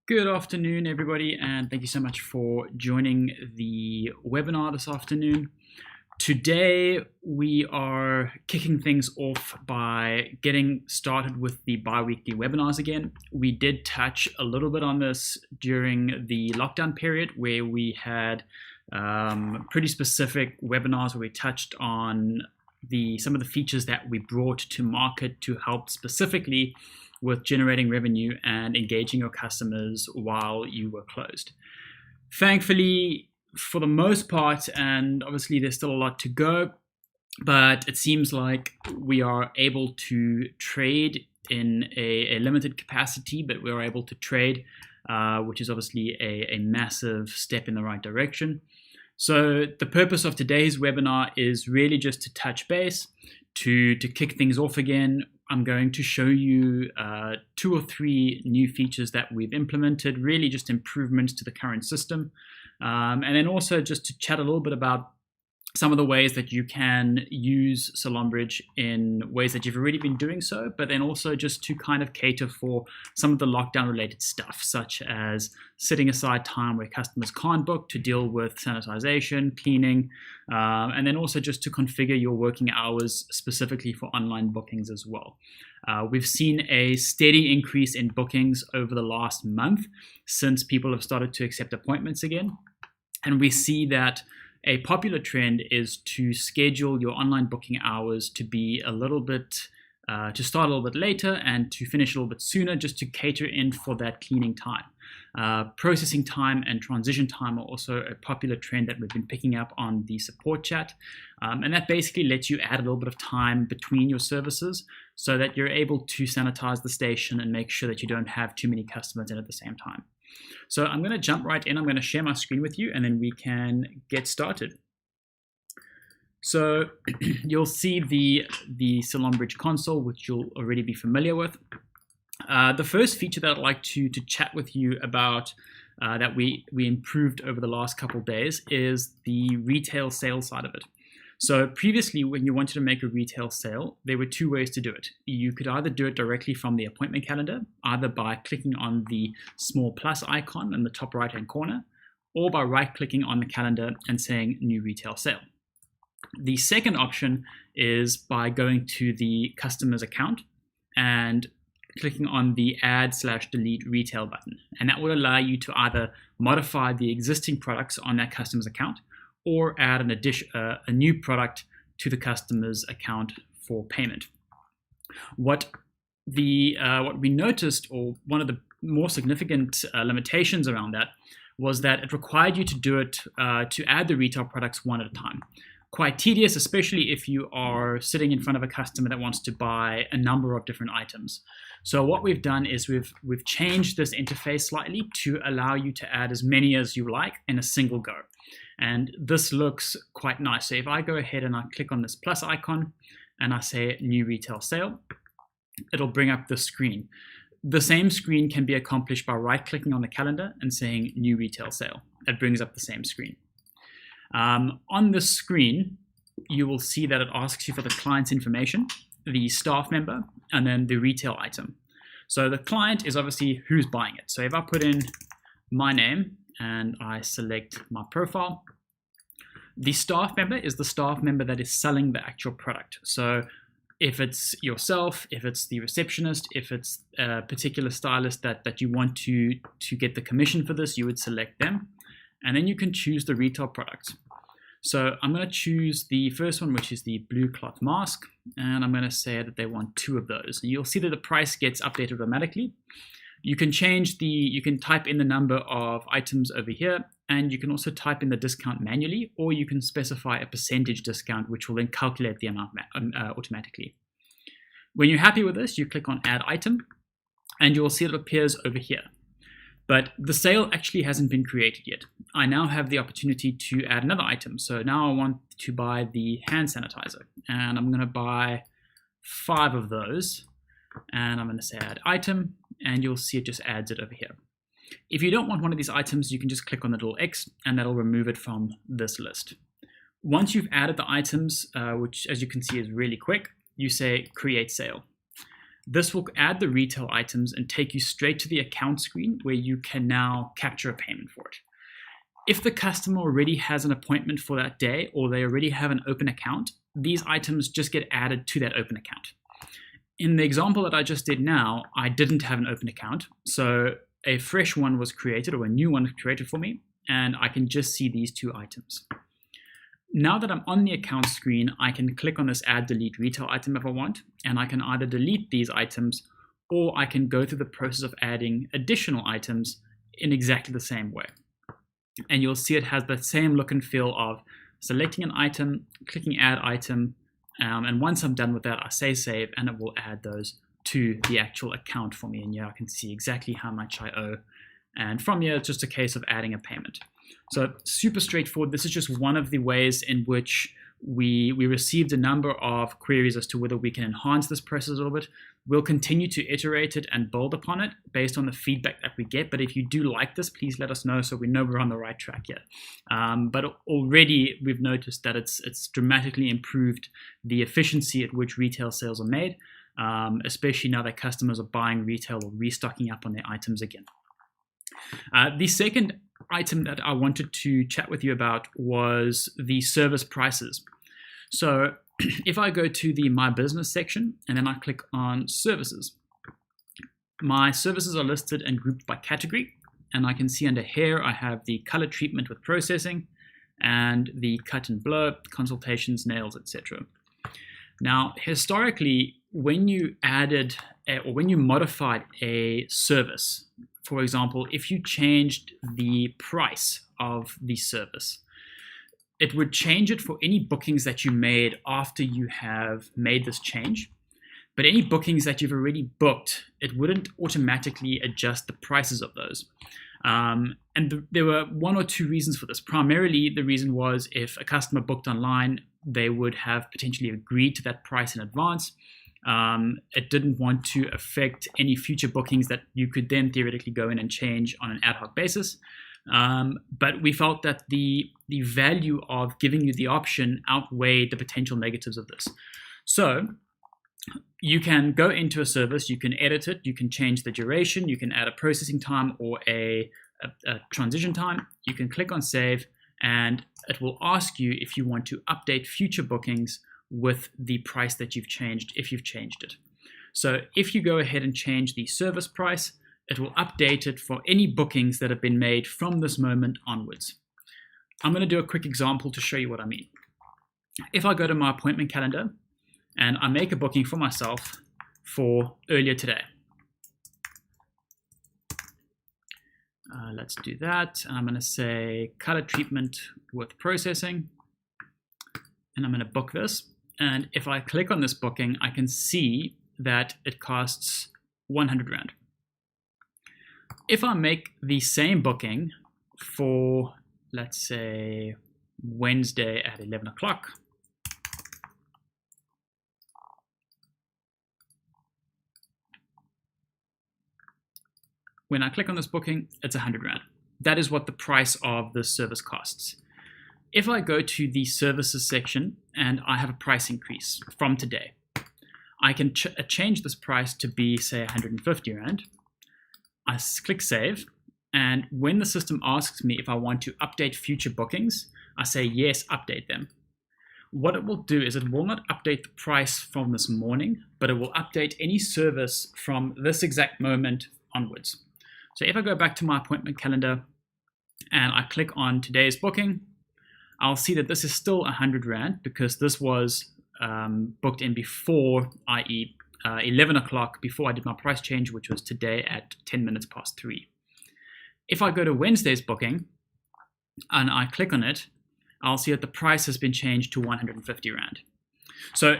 Good afternoon, everybody, and thank you so much for joining the webinar this afternoon. Today, we are kicking things off by getting started with the bi-weekly webinars again. We did touch a little bit on this during the lockdown period where we had pretty specific webinars where we touched on some of the features that we brought to market to help specifically with generating revenue and engaging your customers while you were closed. Thankfully, for the most part, and obviously there's still a lot to go, but it seems like we are able to trade in a limited capacity, but we are able to trade, which is obviously a massive step in the right direction. So the purpose of today's webinar is really just to touch base, to kick things off again. I'm going to show you 2 or 3 new features that we've implemented, really just improvements to the current system. And then also just to chat a little bit about some of the ways that you can use SalonBridge in ways that you've already been doing so, but then also just to kind of cater for some of the lockdown related stuff, such as setting aside time where customers can't book to deal with sanitization, cleaning, and then also just to configure your working hours specifically for online bookings as well. We've seen a steady increase in bookings over the last month since people have started to accept appointments again. And we see that a popular trend is to schedule your online booking hours to be a little bit, to start a little bit later and to finish a little bit sooner, just to cater in for that cleaning time. Processing time and transition time are also a popular trend that we've been picking up on the support chat. And that basically lets you add a little bit of time between your services so that you're able to sanitize the station and make sure that you don't have too many customers in at the same time. So I'm going to jump right in. I'm going to share my screen with you and then we can get started. So you'll see the SalonBridge console, which you'll already be familiar with. The first feature that I'd like to chat with you about that we improved over the last couple of days is the retail sales side of it. So previously, when you wanted to make a retail sale, there were 2 ways to do it. You could either do it directly from the appointment calendar, either by clicking on the small plus icon in the top right-hand corner, or by right-clicking on the calendar and saying New Retail Sale. The second option is by going to the customer's account and clicking on the Add/Delete Retail button. And that will allow you to either modify the existing products on that customer's account or add a new product to the customer's account for payment. What we noticed, or one of the more significant limitations around that, was that it required you to do it to add the retail products one at a time. Quite tedious, especially if you are sitting in front of a customer that wants to buy a number of different items. So what we've done is we've changed this interface slightly to allow you to add as many as you like in a single go. And this looks quite nice. So if I go ahead and I click on this plus icon and I say New Retail Sale, it'll bring up the screen. The same screen can be accomplished by right-clicking on the calendar and saying New Retail Sale. It brings up the same screen. On this screen, you will see that it asks you for the client's information, the staff member, and then the retail item. So the client is obviously who's buying it. So if I put in my name and I select my profile, the staff member is the staff member that is selling the actual product. So if it's yourself, if it's the receptionist, if it's a particular stylist that you want to get the commission for this, you would select them. And then you can choose the retail products. So I'm going to choose the first one, which is the blue cloth mask. And I'm going to say that they want 2 of those. And you'll see that the price gets updated automatically. You can you can type in the number of items over here, and you can also type in the discount manually, or you can specify a percentage discount, which will then calculate the amount automatically. When you're happy with this, you click on Add Item, and you'll see it appears over here. But the sale actually hasn't been created yet. I now have the opportunity to add another item. So now I want to buy the hand sanitizer, and I'm going to buy 5 of those. And I'm going to say Add Item, and you'll see it just adds it over here. If you don't want one of these items, you can just click on the little X, and that'll remove it from this list. Once you've added the items, which as you can see is really quick, you say Create Sale. This will add the retail items and take you straight to the account screen where you can now capture a payment for it. If the customer already has an appointment for that day or they already have an open account, these items just get added to that open account. In the example that I just did now, I didn't have an open account, so a fresh one was created, or a new one was created for me, and I can just see these two items. Now that I'm on the account screen, I can click on this add delete retail item if I want, and I can either delete these items or I can go through the process of adding additional items in exactly the same way. And you'll see it has the same look and feel of selecting an item, clicking add item, and once I'm done with that, I say save, and it will add those to the actual account for me. And yeah, I can see exactly how much I owe. And from here, it's just a case of adding a payment. So super straightforward. This is just one of the ways in which we received a number of queries as to whether we can enhance this process a little bit. We'll continue to iterate it and build upon it based on the feedback that we get. But if you do like this, please let us know so we know we're on the right track yet. But already we've noticed that it's dramatically improved the efficiency at which retail sales are made, especially now that customers are buying retail or restocking up on their items again. The second item that I wanted to chat with you about was the service prices. So if I go to the My Business section and then I click on Services, my services are listed and grouped by category. And I can see under here, I have the color treatment with processing and the cut and blow, consultations, nails, etc. Now, historically, when you added or when you modified a service, for example, if you changed the price of the service, it would change it for any bookings that you made after you have made this change. But any bookings that you've already booked, it wouldn't automatically adjust the prices of those. There were one or two reasons for this. Primarily, the reason was if a customer booked online, they would have potentially agreed to that price in advance. It didn't want to affect any future bookings that you could then theoretically go in and change on an ad hoc basis. But we felt that the value of giving you the option outweighed the potential negatives of this. So you can go into a service, you can edit it, you can change the duration, you can add a processing time or a transition time. You can click on save, and it will ask you if you want to update future bookings with the price that you've changed, if you've changed it. So if you go ahead and change the service price, it will update it for any bookings that have been made from this moment onwards. I'm going to do a quick example to show you what I mean. If I go to my appointment calendar and I make a booking for myself for earlier today. Let's do that. I'm going to say color treatment with processing, and I'm going to book this. And if I click on this booking, I can see that it costs 100 Rand. If I make the same booking for, let's say, Wednesday at 11 o'clock, when I click on this booking, it's 100 Rand. That is what the price of this service costs. If I go to the services section and I have a price increase from today, I can change this price to be, say, 150 Rand. I click save, and when the system asks me if I want to update future bookings, I say yes, update them. What it will do is it will not update the price from this morning, but it will update any service from this exact moment onwards. So if I go back to my appointment calendar and I click on today's booking, I'll see that this is still 100 Rand because this was booked in before, i.e. 11 o'clock, before I did my price change, which was today at 10 minutes past 3. If I go to Wednesday's booking and I click on it, I'll see that the price has been changed to 150 Rand. So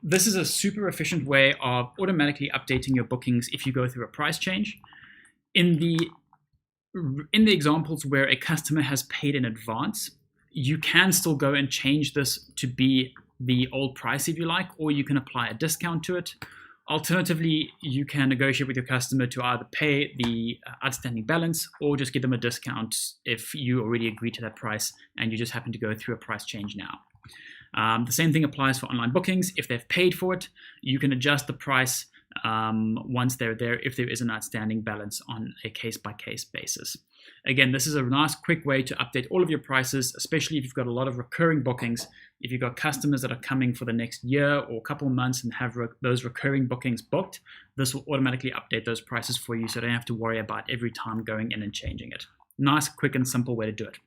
this is a super efficient way of automatically updating your bookings if you go through a price change. In the examples where a customer has paid in advance, you can still go and change this to be the old price if you like, or you can apply a discount to it. Alternatively, you can negotiate with your customer to either pay the outstanding balance or just give them a discount if you already agreed to that price and you just happen to go through a price change now. The same thing applies for online bookings. If they've paid for it, you can adjust the price once they're there, if there is an outstanding balance on a case-by-case basis. Again, this is a nice quick way to update all of your prices, especially if you've got a lot of recurring bookings. If you've got customers that are coming for the next year or a couple of months and have those recurring bookings booked, this will automatically update those prices for you, so you don't have to worry about every time going in and changing it. Nice, quick, and simple way to do it.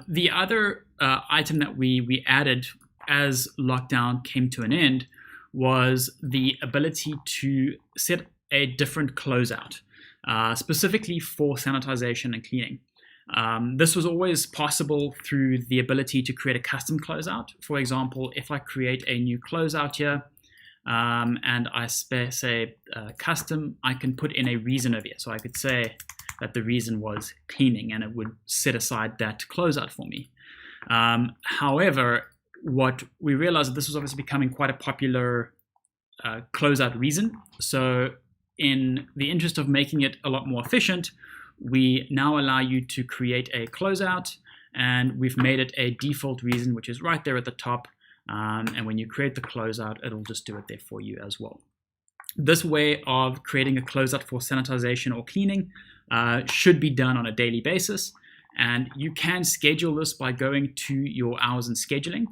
The other item that we added as lockdown came to an end was the ability to set a different closeout, specifically for sanitization and cleaning. This was always possible through the ability to create a custom closeout. For example, if I create a new closeout here and I say custom, I can put in a reason over here. So I could say that the reason was cleaning, and it would set aside that closeout for me. However, what we realized, that this was obviously becoming quite a popular closeout reason. So in the interest of making it a lot more efficient, we now allow you to create a closeout, and we've made it a default reason, which is right there at the top. And when you create the closeout, it'll just do it there for you as well. This way of creating a closeout for sanitization or cleaning should be done on a daily basis. And you can schedule this by going to your hours and scheduling,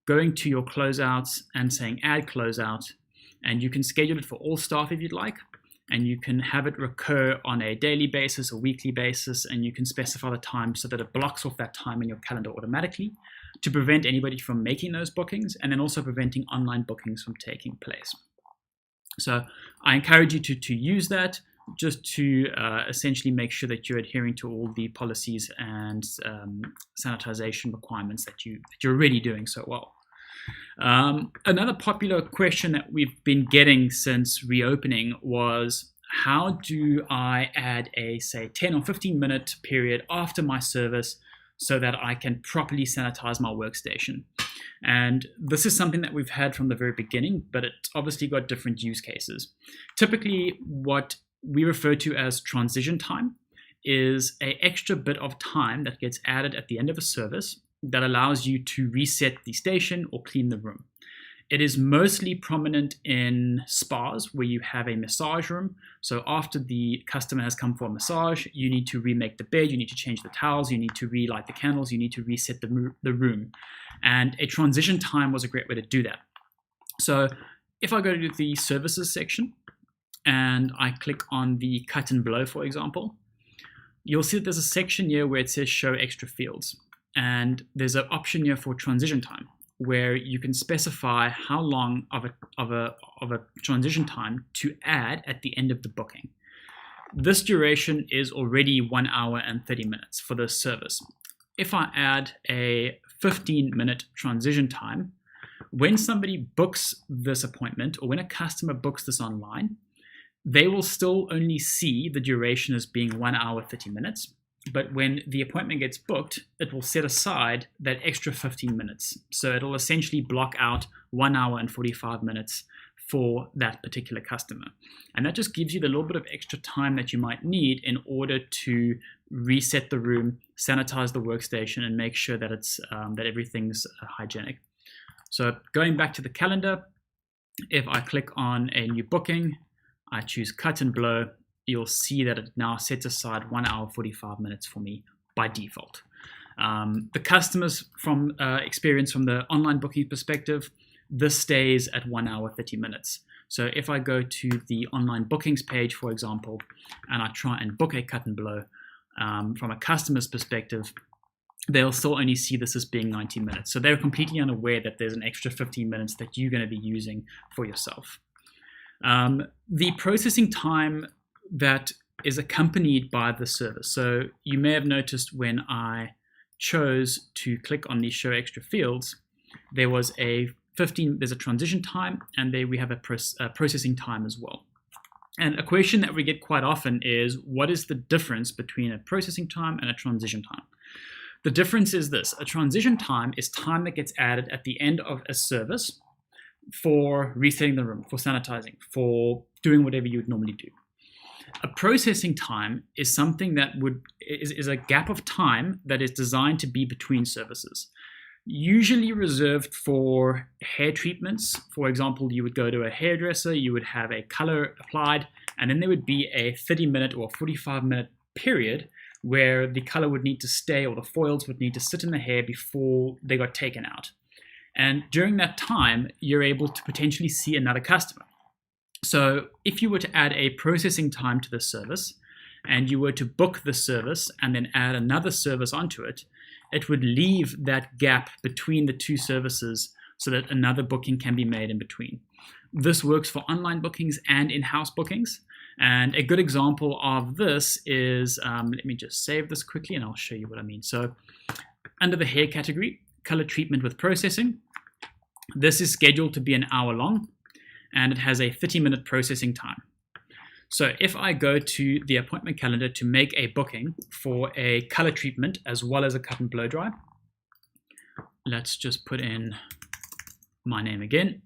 going to your closeouts and saying add closeout, and you can schedule it for all staff if you'd like, and you can have it recur on a daily basis or weekly basis, and you can specify the time so that it blocks off that time in your calendar automatically to prevent anybody from making those bookings, and then also preventing online bookings from taking place. So I encourage you to use that, just to essentially make sure that you're adhering to all the policies and sanitization requirements that you're already doing so well. Another popular question that we've been getting since reopening was, how do I add a, say, 10 or 15 minute period after my service so that I can properly sanitize my workstation? And this is something that we've had from the very beginning, but it's obviously got different use cases. Typically, what we refer to as transition time is an extra bit of time that gets added at the end of a service that allows you to reset the station or clean the room. It is mostly prominent in spas where you have a massage room. So after the customer has come for a massage, you need to remake the bed, you need to change the towels, you need to relight the candles, you need to reset the room. And a transition time was a great way to do that. So if I go to the services section and I click on the cut and blow, for example, you'll see that there's a section here where it says show extra fields. And there's an option here for transition time, where you can specify how long of a transition time to add at the end of the booking. This duration is already 1 hour and 30 minutes for this service. If I add a 15-minute transition time, when somebody books this appointment or when a customer books this online, they will still only see the duration as being 1 hour, 30 minutes. But when the appointment gets booked, it will set aside that extra 15 minutes. So it'll essentially block out 1 hour and 45 minutes for that particular customer. And that just gives you the little bit of extra time that you might need in order to reset the room, sanitize the workstation, and make sure that it's that everything's hygienic. So going back to the calendar, if I click on a new booking, I choose cut and blow, you'll see that it now sets aside 1 hour 45 minutes for me by default. The customers from experience from the online booking perspective, this stays at 1 hour 30 minutes. So if I go to the online bookings page, for example, and I try and book a cut and blow, from a customer's perspective, they'll still only see this as being 90 minutes. So they're completely unaware that there's an extra 15 minutes that you're going to be using for yourself. The processing time that is accompanied by the service. So you may have noticed when I chose to click on these show extra fields, there was there's a transition time, and we have a processing time as well. And a question that we get quite often is, what is the difference between a processing time and a transition time? The difference is this: a transition time is time that gets added at the end of a service for resetting the room, for sanitizing, for doing whatever you would normally do. A processing time is something that is a gap of time that is designed to be between services. usually reserved for hair treatments. For example, you would go to a hairdresser, you would have a color applied, and then there would be a 30-minute or 45-minute period where the color would need to stay, or the foils would need to sit in the hair before they got taken out. And during that time, you're able to potentially see another customer. So if you were to add a processing time to this service, and you were to book the service and then add another service onto it, it would leave that gap between the two services so that another booking can be made in between. This works for online bookings and in-house bookings. And a good example of this is, let me just save this quickly and I'll show you what I mean. So under the hair category, color treatment with processing, this is scheduled to be an hour long and it has a 30-minute processing time. So if I go to the appointment calendar to make a booking for a color treatment as well as a cut and blow dry, let's just put in my name again,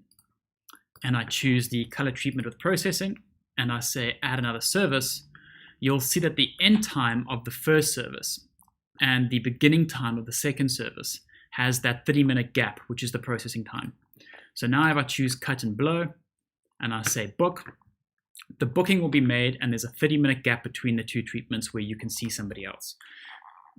and I choose the color treatment with processing, and I say add another service, you'll see that the end time of the first service and the beginning time of the second service has that 30-minute gap, which is the processing time. So now if I choose cut and blow, and I say book, the booking will be made and there's a 30-minute gap between the two treatments where you can see somebody else.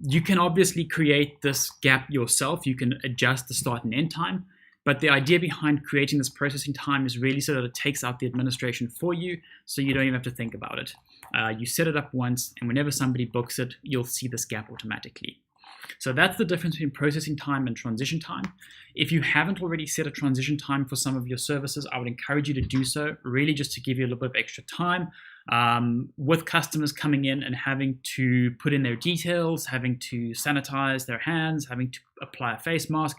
You can obviously create this gap yourself. You can adjust the start and end time, but the idea behind creating this processing time is really so that it takes out the administration for you, so you don't even have to think about it. You set it up once, and whenever somebody books it, you'll see this gap automatically. So that's the difference between processing time and transition time. If you haven't already set a transition time for some of your services, I would encourage you to do so, really just to give you a little bit of extra time. With customers coming in and having to put in their details, having to sanitize their hands, having to apply a face mask,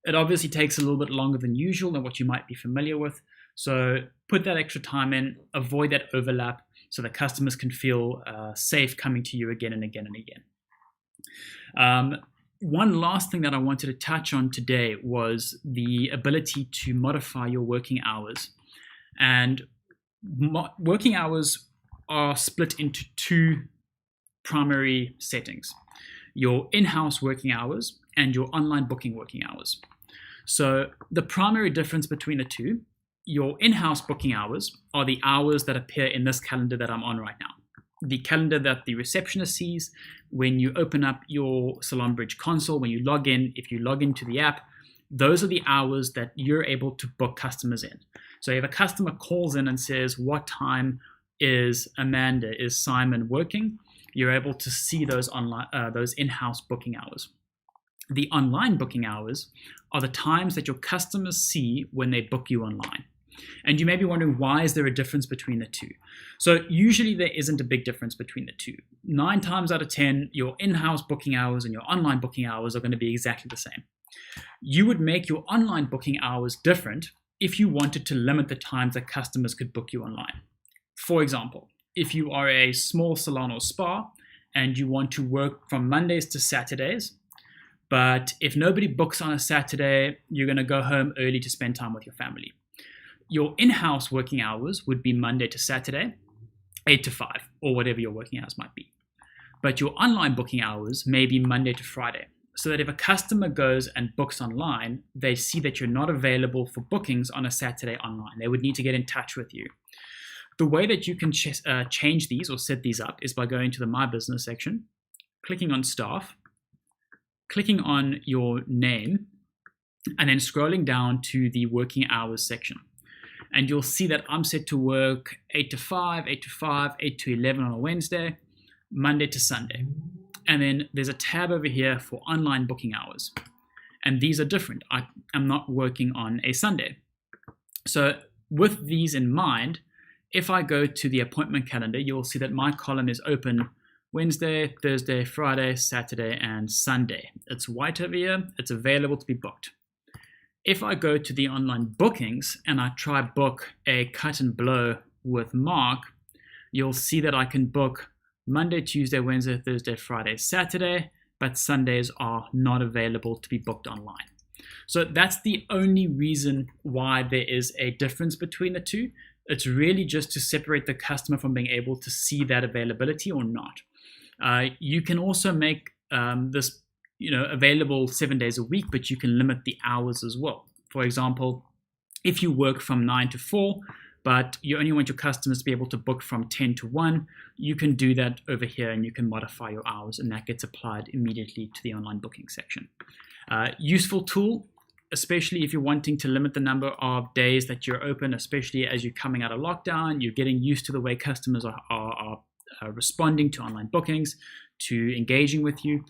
it obviously takes a little bit longer than usual than what you might be familiar with. So put that extra time in, avoid that overlap so that customers can feel safe coming to you again and again and again. One last thing that I wanted to touch on today was the ability to modify your working hours. And working hours are split into two primary settings: your in-house working hours and your online booking working hours. So the primary difference between the two, your in-house booking hours are the hours that appear in this calendar that I'm on right now. The calendar that the receptionist sees when you open up your SalonBridge console, when you log in, if you log into the app, those are the hours that you're able to book customers in. So if a customer calls in and says, what time is Amanda, is Simon working? You're able to see those online, those in-house booking hours. The online booking hours are the times that your customers see when they book you online. And you may be wondering, why is there a difference between the two? So usually there isn't a big difference between the two. 9 times out of 10, your in-house booking hours and your online booking hours are going to be exactly the same. You would make your online booking hours different if you wanted to limit the times that customers could book you online. For example, if you are a small salon or spa and you want to work from Mondays to Saturdays, but if nobody books on a Saturday, you're going to go home early to spend time with your family. Your in-house working hours would be Monday to Saturday, 8 to 5, or whatever your working hours might be. But your online booking hours may be Monday to Friday, so that if a customer goes and books online, they see that you're not available for bookings on a Saturday online. They would need to get in touch with you. The way that you can change these or set these up is by going to the My Business section, clicking on Staff, clicking on your name, and then scrolling down to the Working Hours section. And you'll see that I'm set to work 8 to 5, 8 to 5, 8 to 11 on a Wednesday, Monday to Sunday. And then there's a tab over here for online booking hours. And these are different. I'm not working on a Sunday. So with these in mind, if I go to the appointment calendar, you'll see that my column is open Wednesday, Thursday, Friday, Saturday, and Sunday. It's white over here. It's available to be booked. If I go to the online bookings and I try book a cut and blow with Mark, you'll see that I can book Monday, Tuesday, Wednesday, Thursday, Friday, Saturday, but Sundays are not available to be booked online. So that's the only reason why there is a difference between the two. It's really just to separate the customer from being able to see that availability or not. You can also make this available 7 days a week, but you can limit the hours as well. For example, if you work from 9 to 4, but you only want your customers to be able to book from 10 to 1, you can do that over here, and you can modify your hours, and that gets applied immediately to the online booking section. Useful tool, especially if you're wanting to limit the number of days that you're open, especially as you're coming out of lockdown, you're getting used to the way customers are responding to online bookings, to engaging with you.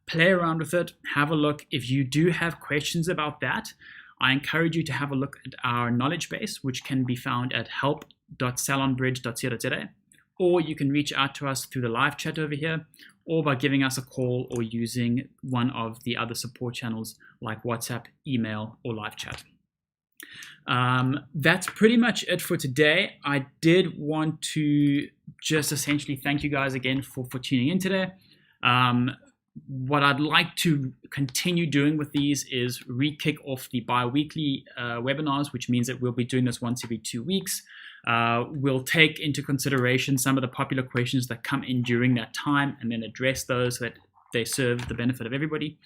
Play around with it, have a look. If you do have questions about that, I encourage you to have a look at our knowledge base, which can be found at help.salonbridge.co.za, or you can reach out to us through the live chat over here, or by giving us a call or using one of the other support channels like WhatsApp, email, or live chat. That's pretty much it for today. I did want to just essentially thank you guys again for tuning in today. What I'd like to continue doing with these is re-kick off the bi-weekly webinars, which means that we'll be doing this once every 2 weeks. We'll take into consideration some of the popular questions that come in during that time and then address those so that they serve the benefit of everybody.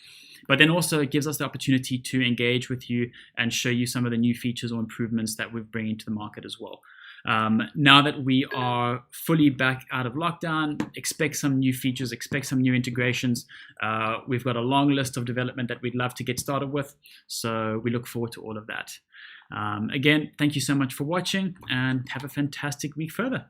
But then also it gives us the opportunity to engage with you and show you some of the new features or improvements that we're bringing to the market as well. Now that we are fully back out of lockdown, expect some new features, expect some new integrations. We've got a long list of development that we'd love to get started with, so we look forward to all of that. Again, thank you so much for watching, and have a fantastic week further.